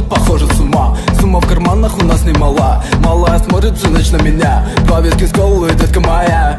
сходит, похоже, с ума. Сумма в карманах у нас немала. Малая смотрит всю ночь на меня. Два виски с колой, детка моя.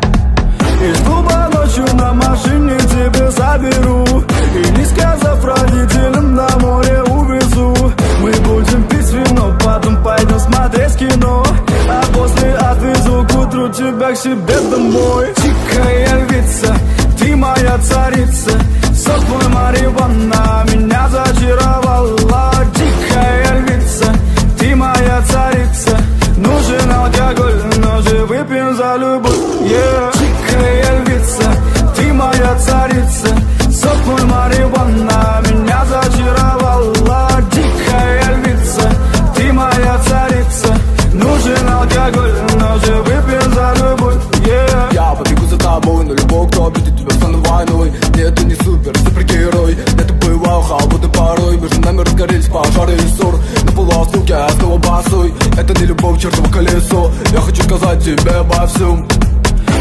Из клуба ночью на машине тебя заберу, и не сказав родителям, на море увезу. Мы будем пить вино, потом пойдем смотреть кино, а после отвезу к утру тебя к себе домой. Дикая львица, ты моя царица, сок твой марихуана меня зачаровала. Дикая львица, ты моя царица, нужен алкоголь, но же выпьем за любовь, yeah. Дикая львица, ты моя царица, сок твой марихуана меня зачаровала. Дикая львица, ты моя царица, нужен алкоголь, но же выпьем за любовь, yeah. Я побегу за тобой, но любой, кто обидит тебя, стану войной. Нет, ты не супергерой, нет, ты бывал холодный порой. Между нами разгорелись пожары и ссор. На полуоснуке я снова босой. Это не любовь, чертово колесо. Я хочу сказать тебе обо всем.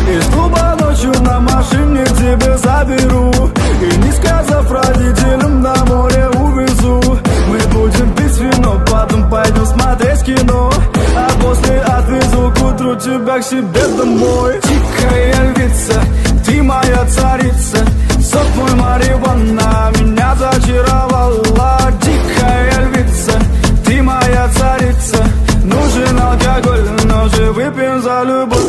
Из клуба ночью на машине тебя заберу, и не сказав родителям, на море увезу. Мы будем пить вино, потом пойдем смотреть кино, а после отвезу к утру тебя к себе домой. Дикая львица, ты моя царица, сок твой марихуана меня зачаровала. Дикая львица, ты моя царица, нужен алкоголь, но же выпьем за любовь.